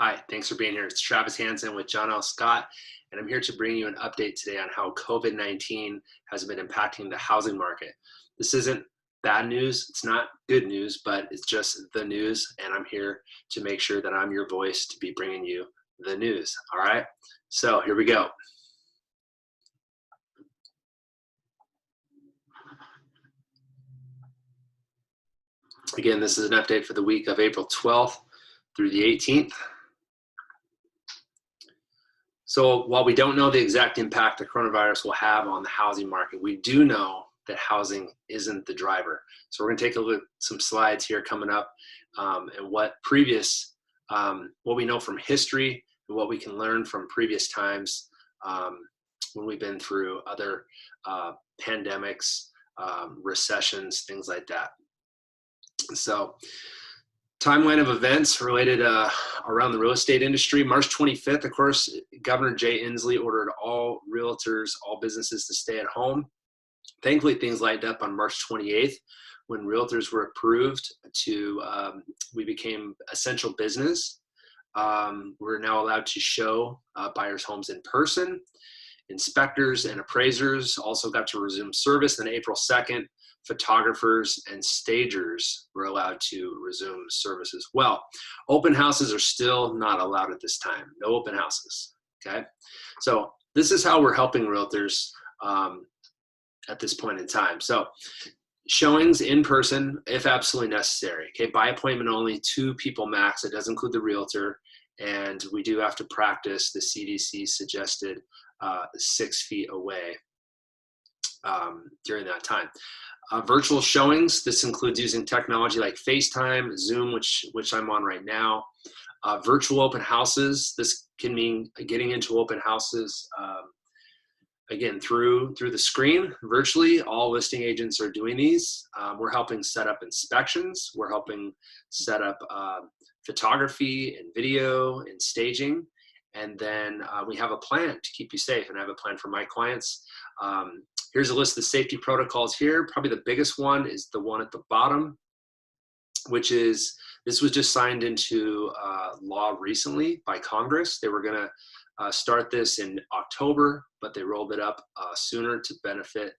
Hi, thanks for being here. It's Travis Hansen with John L. Scott, and I'm here to bring you an update today on how COVID-19 has been impacting the housing market. This isn't bad news, it's not good news, but it's just the news, and I'm here to make sure that I'm your voice to be bringing you the news. All right, so here we go. Again, this is an update for the week of April 12th through the 18th. So while we don't know the exact impact the coronavirus will have on the housing market, we do know that housing isn't the driver. So we're going to take a look at some slides here coming up, and what we know from history and what we can learn from previous times when we've been through other pandemics, recessions, things like that. So timeline of events related around the real estate industry. March 25th, of course, Governor Jay Inslee ordered all realtors, all businesses to stay at home. Thankfully, things lined up on March 28th when realtors were approved to, we became essential business. We're now allowed to show buyers' homes in person. Inspectors and appraisers also got to resume service. Then April 2nd, photographers and stagers were allowed to resume service as well. Open houses are still not allowed at this time. No open houses, okay? So this is how we're helping realtors at this point in time. So showings in person if absolutely necessary, okay? By appointment only, 2 people max. It does include the realtor, and we do have to practice the CDC suggested 6 feet away during that time. Virtual showings, this includes using technology like FaceTime, Zoom, which I'm on right now. Virtual open houses, this can mean getting into open houses again through the screen virtually. All listing agents are doing these. We're helping set up inspections. We're helping set up photography and video and staging. And then we have a plan to keep you safe, and I have a plan for my clients. Here's a list of the safety protocols here. Probably the biggest one is the one at the bottom, which is, this was just signed into law recently by Congress. They were gonna start this in October, but they rolled it up sooner to benefit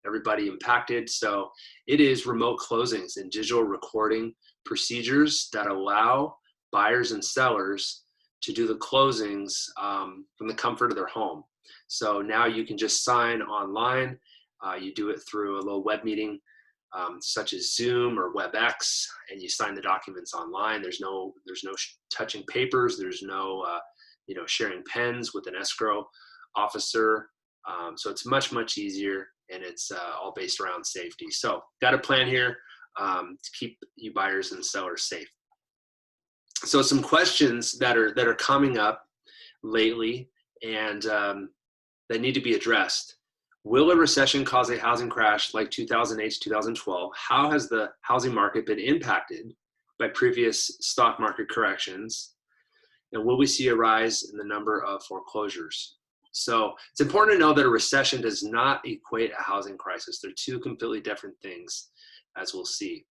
everybody impacted. So it is remote closings and digital recording procedures that allow buyers and sellers to do the closings from the comfort of their home. So now you can just sign online. You do it through a little web meeting such as Zoom or WebEx, and you sign the documents online. There's no touching papers. There's no sharing pens with an escrow officer. So it's much easier, and it's all based around safety. So got a plan here to keep you buyers and sellers safe. So some questions that are coming up lately and that need to be addressed. Will a recession cause a housing crash like 2008 to 2012? How has the housing market been impacted by previous stock market corrections? And will we see a rise in the number of foreclosures? So it's important to know that a recession does not equate a housing crisis. They're 2 completely different things, as we'll see.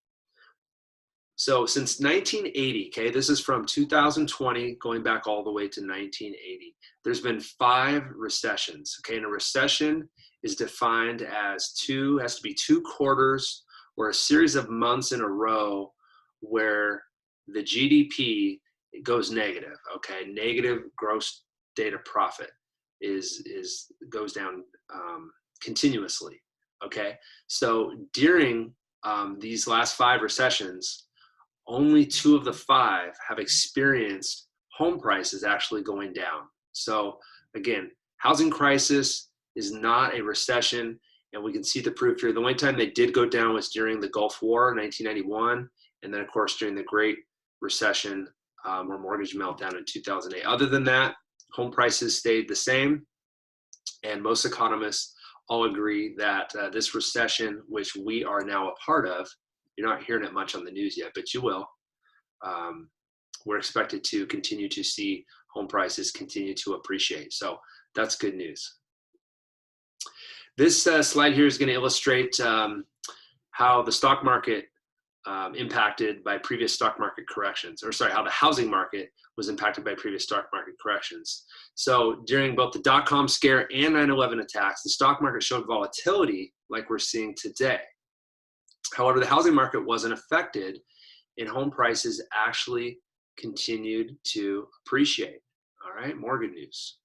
So since 1980, okay, this is from 2020 going back all the way to 1980, there's been 5 recessions, okay? And a recession is defined as has to be 2 quarters or a series of months in a row where the GDP goes negative, okay? Negative gross data profit goes down continuously, okay? So during these last 5 recessions, only 2 of the 5 have experienced home prices actually going down. So again, housing crisis is not a recession, and we can see the proof here. The only time they did go down was during the Gulf War, 1991, and then of course during the Great Recession or mortgage meltdown in 2008. Other than that, home prices stayed the same, and most economists all agree that this recession, which we are now a part of, you're not hearing it much on the news yet, but you will. We're expected to continue to see home prices continue to appreciate. So that's good news. This slide here is going to illustrate how the stock market impacted by previous stock market corrections, or sorry, how the housing market was impacted by previous stock market corrections. So during both the dot-com scare and 9/11 attacks, the stock market showed volatility like we're seeing today. However, the housing market wasn't affected, and home prices actually continued to appreciate. All right, more good news.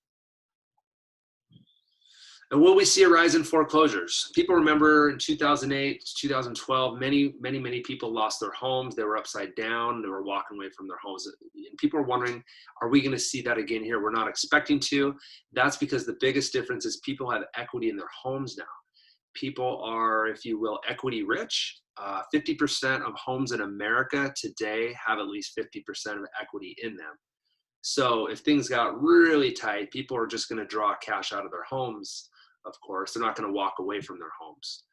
And will we see a rise in foreclosures? People remember in 2008, 2012, many people lost their homes. They were upside down. They were walking away from their homes. And people are wondering, are we going to see that again here? We're not expecting to. That's because the biggest difference is people have equity in their homes now. People are, if you will, equity rich. 50% of homes in America today have at least 50% of equity in them. So if things got really tight, people are just going to draw cash out of their homes. Of course, they're not going to walk away from their homes.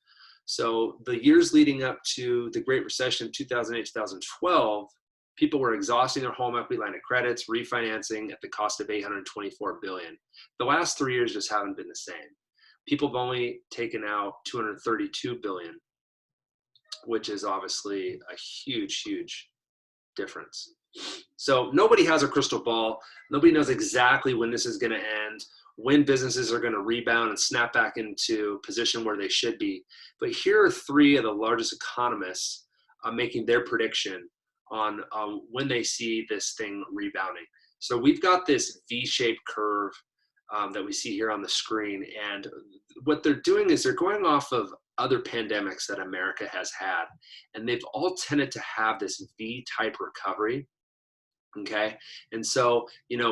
So the years leading up to the Great Recession of 2008, 2012, people were exhausting their home equity line of credits, refinancing at the cost of $824 billion. The last 3 years just haven't been the same. People have only taken out $232 billion, which is obviously a huge difference. So nobody has a crystal ball. Nobody knows exactly when this is going to end, when businesses are going to rebound and snap back into position where they should be. But here are three of the largest economists making their prediction on when they see this thing rebounding. So we've got this V-shaped curve that we see here on the screen. And what they're doing is they're going off of other pandemics that America has had. And they've all tended to have this V-type recovery. Okay. And so,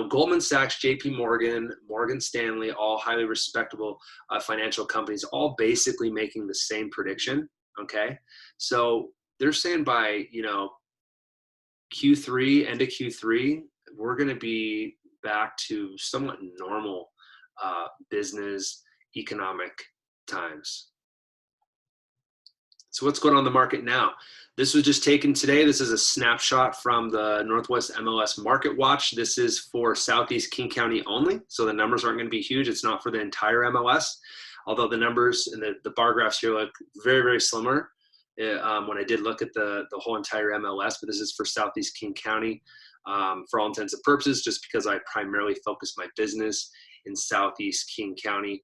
Goldman Sachs, JP Morgan, Morgan Stanley, all highly respectable financial companies, all basically making the same prediction. Okay. So they're saying by, Q3, end of Q3, we're going to be back to somewhat normal business economic times. So what's going on in the market now? This was just taken today. This is a snapshot from the Northwest MLS Market Watch. This is for Southeast King County only, so the numbers aren't going to be huge. It's not for the entire MLS, although the numbers and the bar graphs here look very similar when I did look at the whole entire MLS, but this is for Southeast King County for all intents and purposes, just because I primarily focus my business in Southeast King County,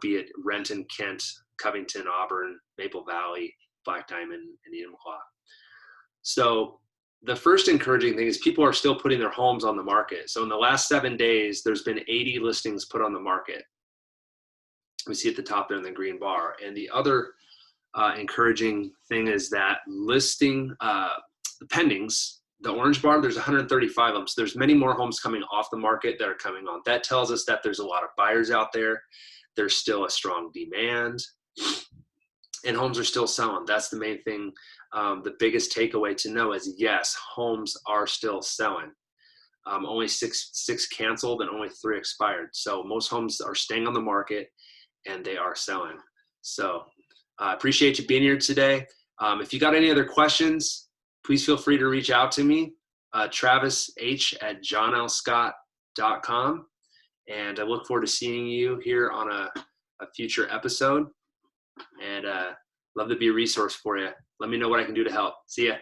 be it Renton, Kent, Covington, Auburn, Maple Valley, Black Diamond, and Enumclaw. So the first encouraging thing is people are still putting their homes on the market. So in the last 7 days, there's been 80 listings put on the market. We see at the top there in the green bar. And the other encouraging thing is that listing the pendings, the orange bar, there's 135 of them. So there's many more homes coming off the market that are coming on. That tells us that there's a lot of buyers out there. There's still a strong demand. And homes are still selling. That's the main thing. The biggest takeaway to know is, yes, homes are still selling. Only six canceled and only 3 expired. So most homes are staying on the market and they are selling. So I appreciate you being here today. If you got any other questions, please feel free to reach out to me, TravisH@JohnLScott.com. And I look forward to seeing you here on a future episode. And love to be a resource for you. Let me know what I can do to help. See ya.